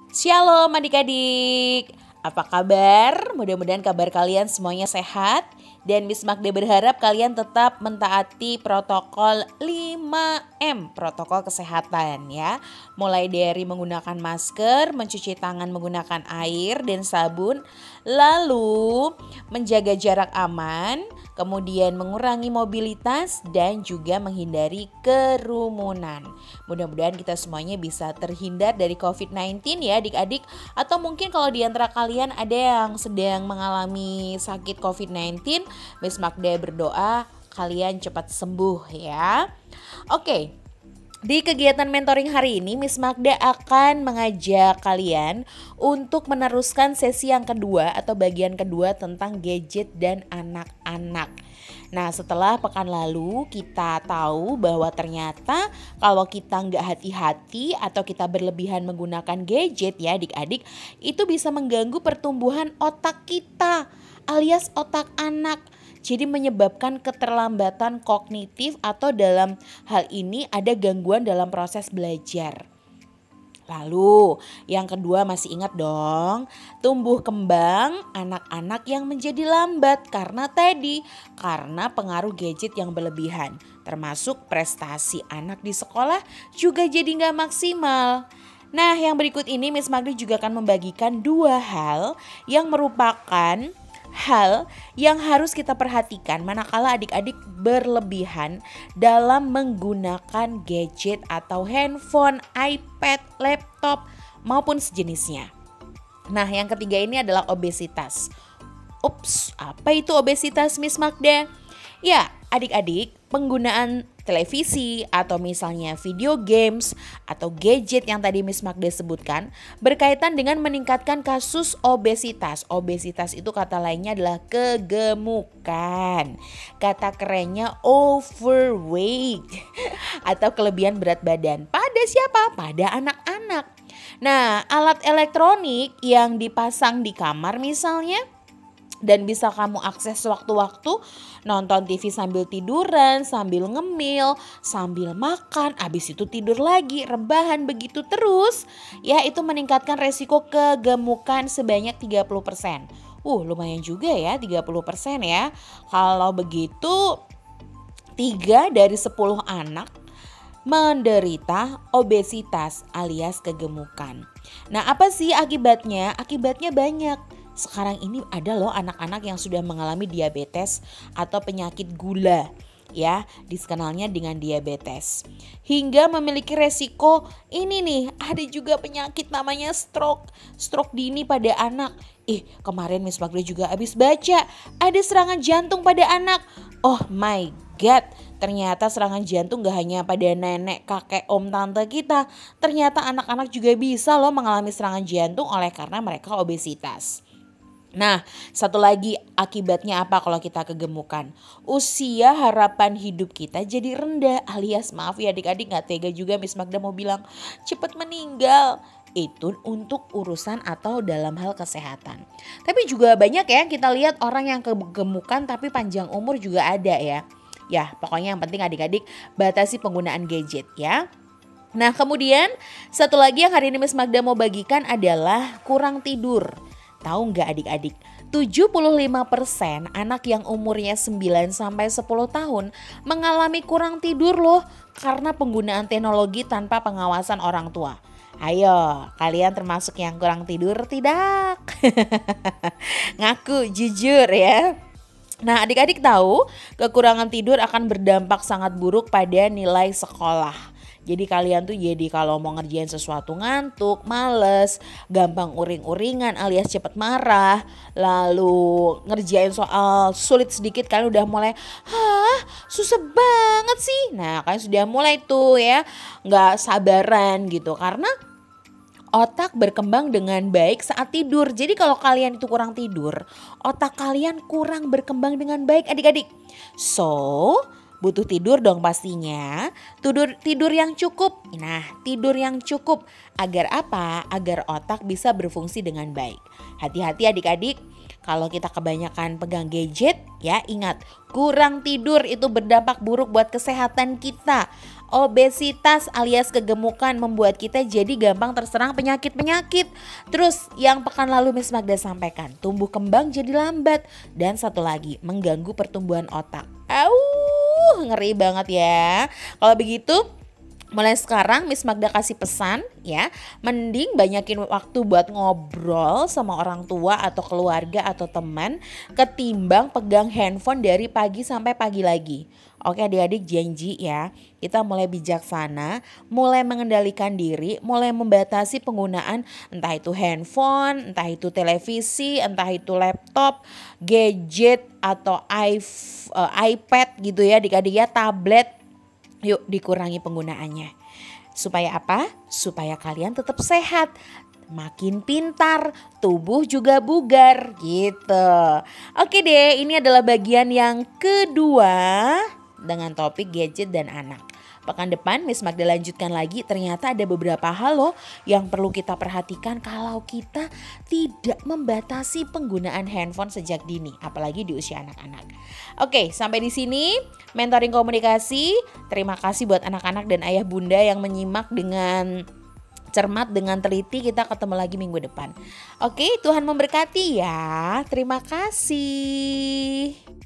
Shalom adik-adik, apa kabar? Mudah-mudahan kabar kalian semuanya sehat. Dan Miss Magda berharap kalian tetap mentaati protokol 5M, protokol kesehatan ya. Mulai dari menggunakan masker, mencuci tangan menggunakan air dan sabun, lalu menjaga jarak aman, kemudian mengurangi mobilitas dan juga menghindari kerumunan. Mudah-mudahan kita semuanya bisa terhindar dari COVID-19 ya adik-adik. Atau mungkin kalau di antara kalian ada yang sedang mengalami sakit COVID-19, Miss Magda berdoa kalian cepat sembuh ya. Oke. Di kegiatan mentoring hari ini, Miss Magda akan mengajak kalian untuk meneruskan sesi yang kedua atau bagian kedua tentang gadget dan anak-anak. Nah, setelah pekan lalu kita tahu bahwa ternyata kalau kita nggak hati-hati atau kita berlebihan menggunakan gadget ya adik-adik, itu bisa mengganggu pertumbuhan otak kita alias otak anak. Jadi menyebabkan keterlambatan kognitif atau dalam hal ini ada gangguan dalam proses belajar. Lalu yang kedua masih ingat dong, tumbuh kembang anak-anak yang menjadi lambat karena pengaruh gadget yang berlebihan. Termasuk prestasi anak di sekolah juga jadi gak maksimal. Nah yang berikut ini Miss Magda juga akan membagikan dua hal yang merupakan hal yang harus kita perhatikan manakala adik-adik berlebihan dalam menggunakan gadget atau handphone, iPad, laptop maupun sejenisnya. Nah, yang ketiga ini adalah obesitas. Ups, apa itu obesitas Miss Magda? Ya, adik-adik, penggunaan televisi atau misalnya video games atau gadget yang tadi Miss Magda sebutkan berkaitan dengan meningkatkan kasus obesitas. Obesitas itu kata lainnya adalah kegemukan. Kata kerennya overweight atau kelebihan berat badan. Pada siapa? Pada anak-anak. Nah, alat elektronik yang dipasang di kamar misalnya dan bisa kamu akses sewaktu-waktu, nonton TV sambil tiduran, sambil ngemil, sambil makan, habis itu tidur lagi, rebahan begitu terus. Ya itu meningkatkan resiko kegemukan sebanyak 30%. Lumayan juga ya 30% ya. Kalau begitu 3 dari 10 anak menderita obesitas alias kegemukan. Nah apa sih akibatnya? Akibatnya banyak. Sekarang ini ada loh anak-anak yang sudah mengalami diabetes atau penyakit gula ya, dikenalnya dengan diabetes. Hingga memiliki resiko ini nih, ada juga penyakit namanya stroke dini pada anak. Kemarin Miss Magda juga habis baca ada serangan jantung pada anak. Oh my god, ternyata serangan jantung gak hanya pada nenek, kakek, om, tante kita. Ternyata anak-anak juga bisa loh mengalami serangan jantung oleh karena mereka obesitas. Nah, satu lagi akibatnya apa kalau kita kegemukan? Usia harapan hidup kita jadi rendah alias maaf ya adik-adik gak tega juga Miss Magda mau bilang cepat meninggal. Itu untuk urusan atau dalam hal kesehatan. Tapi juga banyak ya kita lihat orang yang kegemukan tapi panjang umur juga ada ya. Ya pokoknya yang penting adik-adik batasi penggunaan gadget ya. Nah kemudian satu lagi yang hari ini Miss Magda mau bagikan adalah kurang tidur. Tahu nggak adik-adik, 75% anak yang umurnya 9-10 tahun mengalami kurang tidur loh karena penggunaan teknologi tanpa pengawasan orang tua. Ayo, kalian termasuk yang kurang tidur tidak? Ngaku jujur ya. Nah adik-adik tahu kekurangan tidur akan berdampak sangat buruk pada nilai sekolah. Jadi kalian tuh jadi kalau mau ngerjain sesuatu ngantuk, males, gampang uring-uringan alias cepet marah. Lalu ngerjain soal sulit sedikit kalian udah mulai, susah banget sih. Nah kalian sudah mulai tuh ya gak sabaran gitu karena otak berkembang dengan baik saat tidur. Jadi kalau kalian itu kurang tidur, otak kalian kurang berkembang dengan baik adik-adik. So butuh tidur dong pastinya. Tidur yang cukup. Nah, tidur yang cukup agar apa? Agar otak bisa berfungsi dengan baik. Hati-hati adik-adik. Kalau kita kebanyakan pegang gadget, ya ingat kurang tidur itu berdampak buruk buat kesehatan kita. Obesitas alias kegemukan membuat kita jadi gampang terserang penyakit-penyakit. Terus yang pekan lalu Miss Magda sampaikan, tumbuh kembang jadi lambat. Dan satu lagi, mengganggu pertumbuhan otak. Ngeri banget ya. Kalau begitu, mulai sekarang Miss Magda kasih pesan ya, mending banyakin waktu buat ngobrol sama orang tua atau keluarga atau teman ketimbang pegang handphone dari pagi sampai pagi lagi. Oke adik-adik, janji ya, kita mulai bijaksana, mulai mengendalikan diri, mulai membatasi penggunaan entah itu handphone, entah itu televisi, entah itu laptop, gadget atau iPad gitu ya adik-adik ya, tablet. Yuk dikurangi penggunaannya. Supaya apa? Supaya kalian tetap sehat, makin pintar, tubuh juga bugar gitu. Oke deh, ini adalah bagian yang kedua dengan topik gadget dan anak. Pekan depan Miss Magda lanjutkan lagi, ternyata ada beberapa hal loh yang perlu kita perhatikan kalau kita tidak membatasi penggunaan handphone sejak dini, apalagi di usia anak-anak. Oke, sampai di sini mentoring komunikasi. Terima kasih buat anak-anak dan ayah bunda yang menyimak dengan cermat, dengan teliti. Kita ketemu lagi minggu depan. Oke, Tuhan memberkati ya. Terima kasih.